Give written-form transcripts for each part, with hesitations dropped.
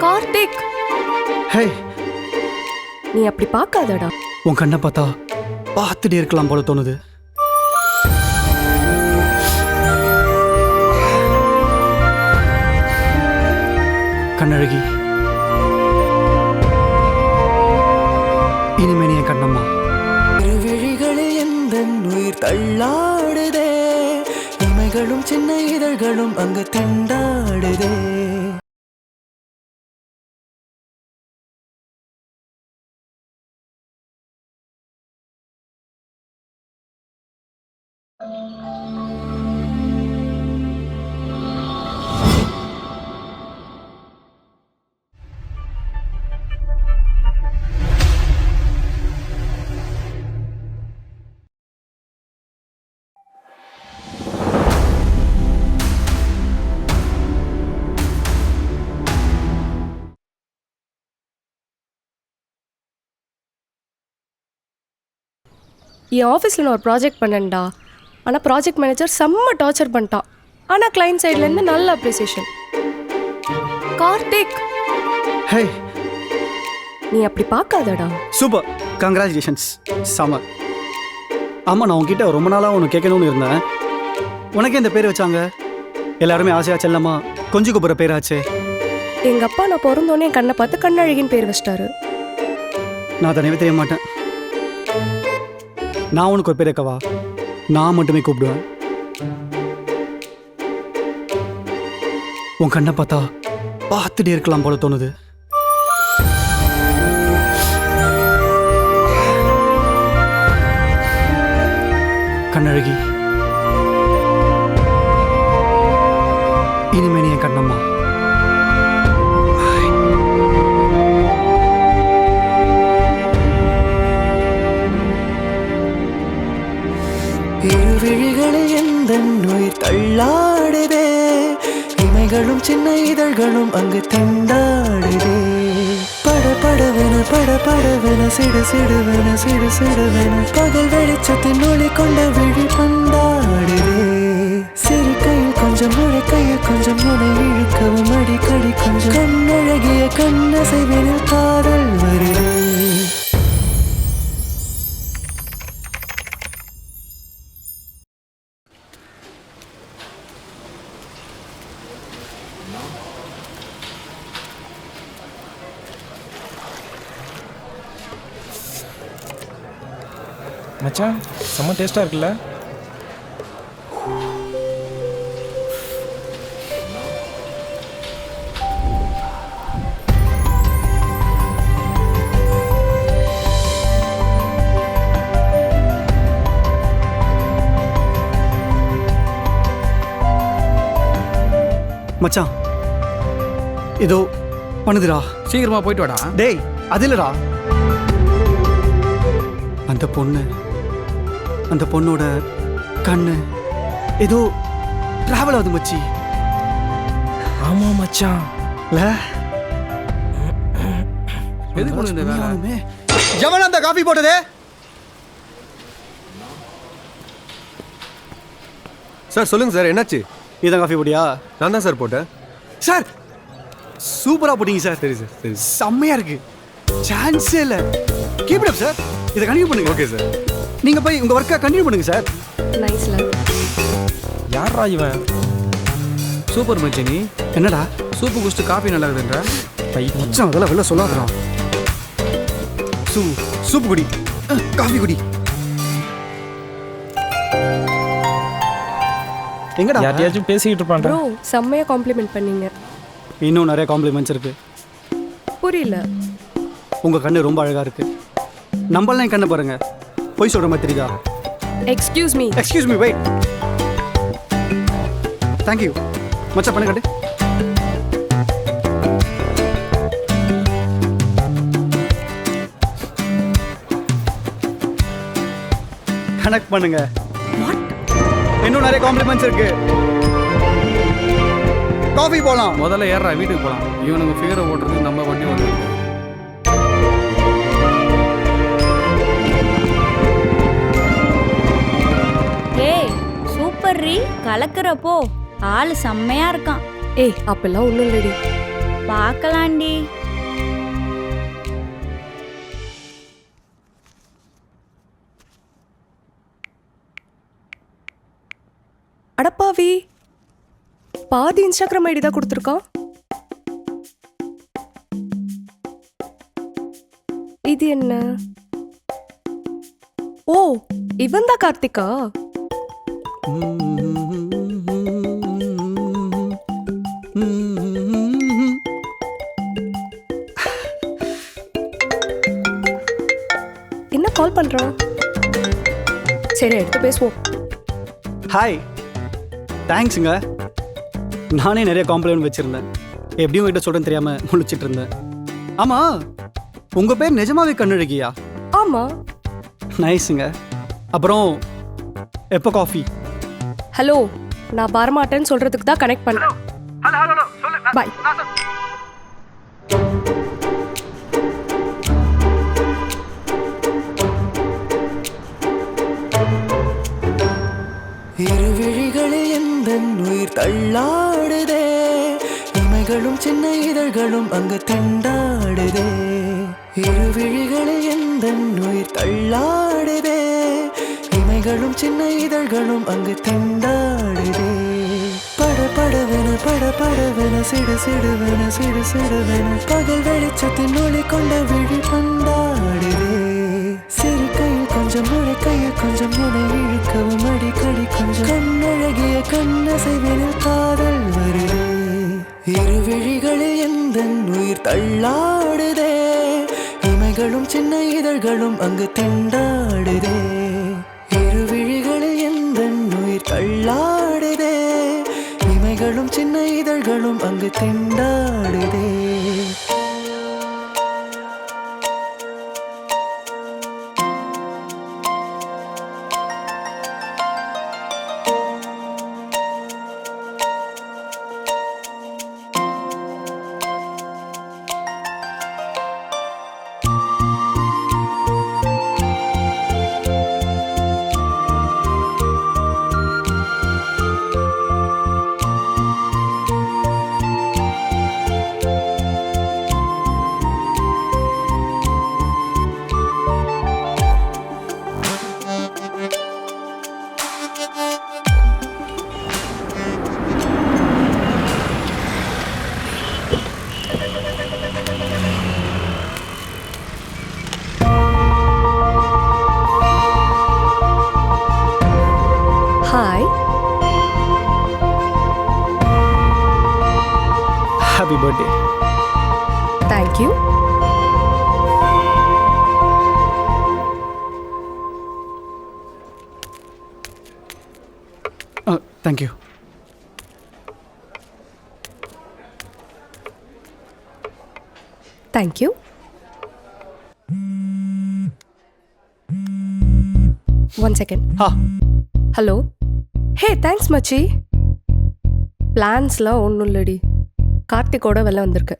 கார்த்திக், ஹே, நீ அப்படி பார்க்காதடா. உன் கண்ணை பார்த்தா பார்த்துட்டே இருக்கலாம் போல தோணுது. கண்ணழகி, இனிமே நீ என் கண்ணம்மா. விழிகளில் எந்த உயிர் தள்ளாடுதே, இமைகளும் சின்ன இதழ்களும் அங்கு திண்டாடுதே. என் ஆஃபீஸில் நான் ஒரு ப்ராஜெக்ட் பண்ணேன்டா. ஆனால் ப்ராஜெக்ட் மேனேஜர் செம்ம டார்ச்சர் பண்ணிட்டான். ஆனால் கிளைண்ட் சைட்லேருந்து நல்ல அப்ரிசியேஷன். கார்த்திக், ஹே, நீ அப்படி பார்க்காதடா. சூப்பர், கங்க்ராச்சுலேஷன்ஸ், சமர். ஆமாம், நான் உன்கிட்ட ரொம்ப நாளாக ஒன்று கேட்கணும்னு இருந்தேன். உனக்கே இந்த பேர் வச்சாங்க? எல்லாருமே ஆசையா செல்லம்மா கொஞ்சம் கூப்பிட்ற பேராச்சே. எங்கள் அப்பா நான் பிறந்தோன்னே என் கண்ணை பார்த்து கண்ணழகின்னு பேர் வச்சிட்டாரு. நான் தனியாக தெரிய மாட்டேன். நான் உனக்கு ஒரு பேர் இருக்கவா? நான் மட்டுமே கூப்பிடுவேன். உன் கண்ணை பார்த்தா பார்த்துட்டே இருக்கலாம் போல தோணுது. கண்ணழகி, இனிமே நீ என் கண்ணம்மா. விழிகளில் எந்த உயிர் தள்ளாடுதே, இமைகளும் சின்ன இதழ்களும் அங்கு திண்டாடுதே. படபடவென படபடவென சிடு சிடுவென சிடு சிடுவென பகல் வெளிச்சத்தின் ஒளி கொண்ட விழி பந்தாடுதே. சிறு கையில் கொஞ்சம் முறை கையில் கொஞ்சம் முனை இழுக்கவும் அடிக்கடி கொஞ்சம் கண்ணழகிய கண்ணசைவினில் காதல் வருதே. மச்சான், செம்ம டேஸ்ட்டாக இருக்குல்ல? மச்சான், இதோ பண்ணுதுடா. சீக்கிரமா போயிட்டு வாடா. டேய், அது இல்லடா. அந்த பொண்ணோட கண்ணு ஏதோ டிராவல் ஆகுது மச்சி. ஆமாம் மச்சான். இல்ல எதுக்கு கொண்டு இந்த வேலை? எவன் அந்த காஃபி போட்டதே? சார் சொல்லுங்க சார், என்னாச்சு? இதான் காஃபி போட்டியா? நான் தான் சார் போட்டேன். சார் சூப்பரா போட்டீங்க சார். சரி சார், சரி. செம்மையா இருக்கு, சான்ஸே இல்லை. Keep it up sir. இதை கண்டினியூ பண்ணுங்க. Okay sir. நீங்க போய் உங்க ஒர்க்கை கண்டினியூ பண்ணுங்க சார். நைஸ்ல. யாரா இவன்? சூப்பர் மச்சினி. என்னடா சூப்பு குடிச்சிட்டு காஃபி நல்லா இருக்குதுன்ற மச்சான், அதெல்லாம் வெளில சொல்லாதடா. சூப்பு குடி, காஃபி குடி. எங்கடா? யார்ட்டையாச்சும் பேசிக்கிட்டு இருப்பான்டா. ப்ரோ, செம்மையாக காம்ப்ளிமெண்ட் பண்ணீங்க. இன்னும் நிறைய காம்ப்ளிமெண்ட்ஸ் இருக்கு. புரியல. உங்க கண்ணு ரொம்ப அழகா இருக்கு. நம்மளாம் என் கண்ணை பாருங்க, போய் சொல்ற மாதிரி தெரியுதா? Excuse me, wait. தேங்க்யூ மச்சான். பண்ணு கட்டு. கனெக்ட் பண்ணுங்க. இன்னும் நிறைய காம்ப்ளிமெண்ட்ஸ் இருக்கு. காஃபி போலாம். முதல்ல ஏறா, வீட்டுக்கு போகலாம். இவனுங்க ஃபிகரை ஓட்டுறதுக்கு நம்ம வண்டி வந்து. சூப்பர் ரீ, கலக்கிறப்போ ஆளு செம்மையா இருக்கான். ஏய், அப்பெல்லாம் ஒன்றும் இல்லடி. பார்க்கலாண்டி. அடப்பாவி, பாதி இன்ஸ்டாகிராம் ஐடி தான் கொடுத்துருக்கான். இது என்ன? ஓ, இவன் தான் கார்த்திகா. என்ன கால் பண்றான்? சரி, எடுத்து பேசுவோம். ஹாய், தேங்க்ஸுங்க. நானே நிறைய காம்ப்ளிமெண்ட் வச்சுருந்தேன். எப்படியும் கிட்ட சொல்கிறேன்னு தெரியாமல் முழிச்சிட்டு இருந்தேன். ஆமாம், உங்கள் பேர் நிஜமாவே கண்ணழகியா? ஆமா. நைஸுங்க. அப்புறம் எப்போ காஃபி? ஹலோ, நான் வரமாட்டேன்னு சொல்றதுக்கு தான் கனெக்ட் பண்ணேன். பை. இரு விழிகளில் எந்தன் உயிர் தள்ளாடுதே, இமைகளும் சின்ன இதழ்களும் அங்கு திண்டாடுதே. இரு விழிகளில் எந்தன் உயிர் தள்ளாடுதே, இமைகளும் சின்ன இதழ்களும் அங்கு திண்டாடுதே. படபடவென சிடு சிடுவென சிடு சிடுவென பகல் வெளிச்சத்தின் ஒளி கொண்ட விழி பந்தாடுதே. சிறு கையில் கொஞ்சம் முறை கையில் கொஞ்சம் முனை இழுக்கவும் அடிக்கடி கொஞ்சம் கண்ணழகிய கண்ணசைவெனில் காதல் வருதே. இரு விழிகளில் எந்தன் உயிர் தள்ளாடுதே, இமைகளும் சின்ன இதழ்களும் அங்கு திண்டாடுதே. இரு விழிகளில் எந்தன் உயிர் தள்ளாடுதே, இமைகளும் சின்ன இதழ்களும் அங்கு திண்டாடுதே. Hi. Happy birthday. Thank you. Thank you. Thank you. One second. Ah, hello. Hey, thanks மச்சி. பிளான்ஸ்லாம் ஒன்றும் இல்லடி. கார்த்திகோட வெளில வந்திருக்கு.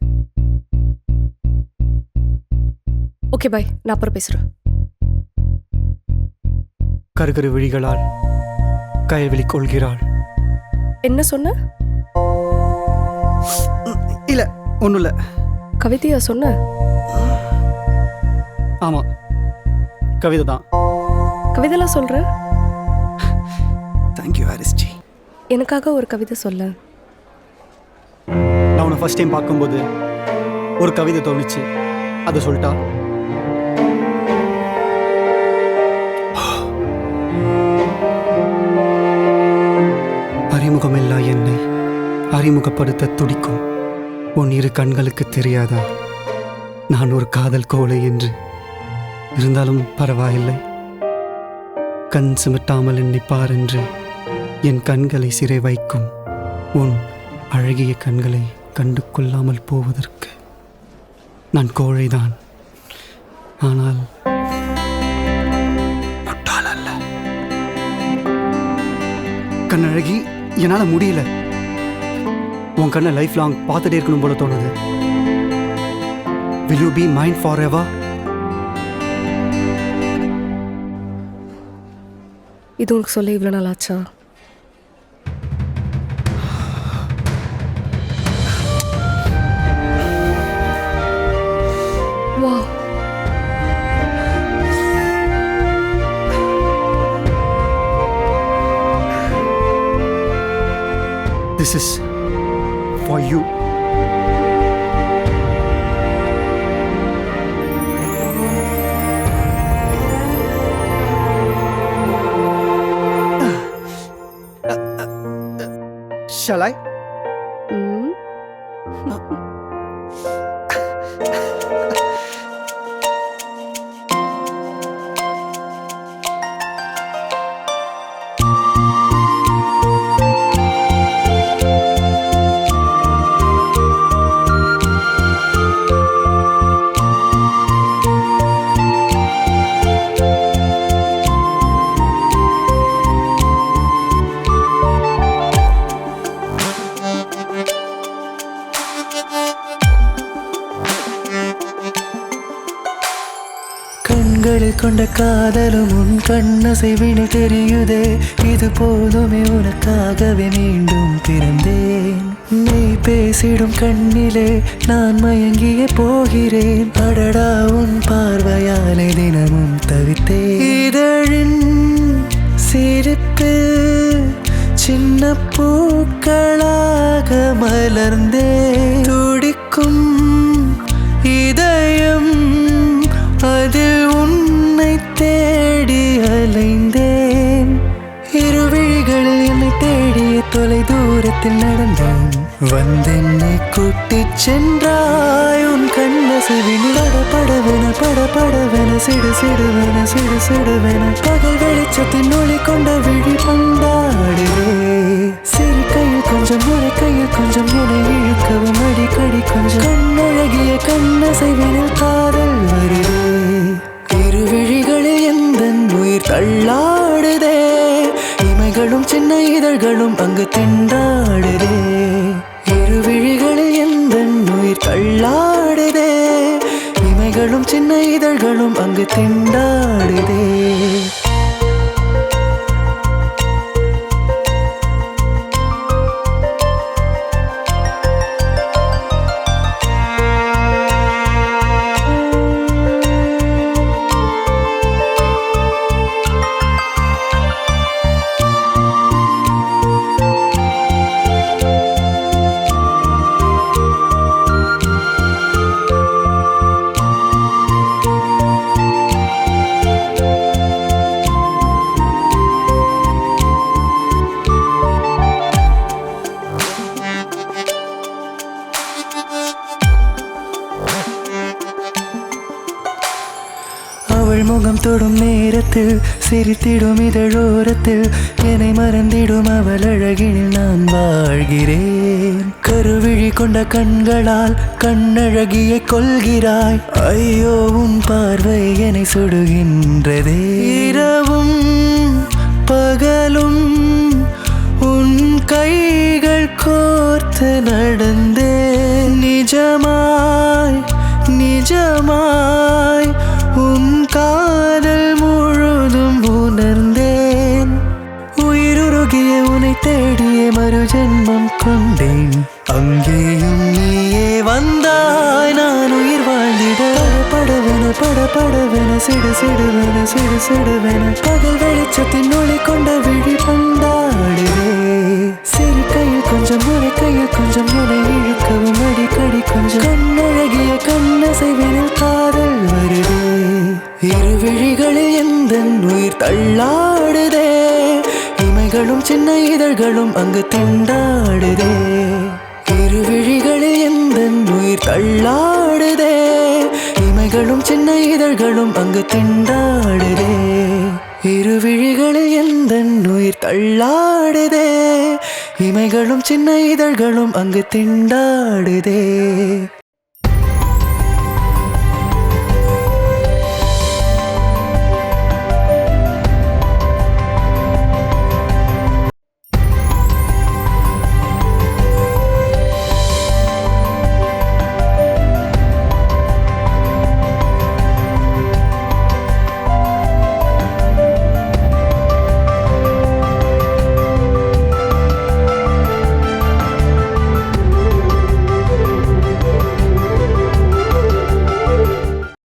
ஓகே பாய், நான் அப்புறம் பேசுகிறேன். கருகரு விழிகளால் கயல்வெளி கொள்கிறாள். என்ன சொன்ன? இல்லை, ஒன்றும் இல்லை. கவிதையா சொன்ன? ஆமாம், கவிதை தான். கவிதைலாம் சொல்கிற? தேங்க்யூ ஹாரிஸ்ஜி. எனக்காக ஒரு கவிதை சொல்ல. நான் உன்னை ஃபர்ஸ்ட் டைம் பார்க்கும்போது ஒரு கவிதை தோணுச்சு, அதை சொல்லிட்டா? அறிமுகமில்லா என்னை அறிமுகப்படுத்த துடிக்கும் உன் இரு கண்களுக்கு தெரியாதா நான் ஒரு காதல் கோழை என்று? இருந்தாலும் பரவாயில்லை, கண் சிமிட்டாமல் என்னை பார் என்று என் கண்களை சிறை வைக்கும் உன் அழகிய கண்களை கண்டு கொள்ளாமல் போவதற்கு நான் கோழைதான், ஆனால் முட்டாள் அல்ல. கண்ணழகி, என்னால் முடியல. உன் கண்ணை லைஃப் லாங் பார்த்துட்டே இருக்கணும் போல தோணுது. Will you be mine forever? இது உனக்கு சொல்ல இவ்வளோ நாள் ஆச்சா? This is for you. Shall I? ம். கண்களில் கொண்ட காதலும் உன் கண்ணசைவினில் தெரியுதே. இது போதுமே, உனக்காகவே மீண்டும் பிறந்தேன். நீ பேசிடும் கண்ணிலே நான் மயங்கியே போகிறேன். அடடா, உன் பார்வையாலே தினமும் தவித்தேன். இதழின் சிரிப்பில் சின்ன பூக்களாக மலர்ந்தே. துடிக்கும் இதயம் அதில் உன்னை தேடி அலைந்தேன். இருவிழிகளில் என்னை தேடிய தொலை தூரத்தில் நடந்தேன். வந்தென்னை கூட்டிச் சென்றாய் உன் கண்ணசைவினில். படபடவென படபடவென சிடு சிடுவென சிடு சிடுவென பகல் வெளிச்சத்தின் ஒளி கொண்ட விழி பந்தாடுவே. சிறு கையில் கொஞ்சம் முறை கையில் கொஞ்சம் என இழுக்கவும் அடிக்கடி கொஞ்சம் கண்ணழகிய கண்ணசைவினில் காதல் வருதே. இருவிழிகளில் எந்தன் உயிர் தள்ளாடுதே. இமைகளும் சின்ன இதழ்களும் அங்கு திண்டாடுதே. இருவிழிகளில் எந்தன் உயிர் தள்ளாடுதே. இமைகளும் சின்ன இதழ்களும் அங்கு திண்டாடுதே. அவள் முகம் தொடும் நேரத்தில் சிரித்திடும் இதழோரத்தில் என்னை மறந்திடும் அவள் அழகினில் நான் வாழ்கிறேன். கருவிழி கொண்ட கண்களால் கண்ணழகியை கொள்கிறாய். ஐயோ, உன் பார்வை என்னை சுடுகின்றதே. இரவும் பகலும் உன் கைகள் கோர்த்து நடந்தேன். நிஜமாய் நிஜமாய் உன் காதல் முழுதும் உணர்ந்தேன். உயிருருகிய உன்னை தேடிய மறு ஜென்மம் கொண்டேன். அங்கேயும் நீயே வந்தாய் நான் உயிர் வாழ்ந்திட. படபடவென படபடவென சிடு சிடுவென சிடு சிடுவென பகல் வெளிச்சத்தின் ஒளி கொண்ட விழி பந்தாடுவே. சிறு கையில் கொஞ்சம் முறை கையில் கொஞ்சம் என இழுக்கவும் அடிக்கடி கொஞ்சம் கண்ணழகிய கண்ணசைவினில் காதல் வருதே. இருவிழிகளில் எந்தன் உயிர் தள்ளாடுதே. இமைகளும் சின்ன இதழ்களும் அங்கு திண்டாடுதே. இருவிழிகளில் எந்தன் உயிர் தள்ளாடுதே. இமைகளும் சின்ன இதழ்களும் அங்கு திண்டாடுதே. இருவிழிகளில் எந்தன் உயிர் தள்ளாடுதே. இமைகளும் சின்ன இதழ்களும் அங்கு திண்டாடுதே.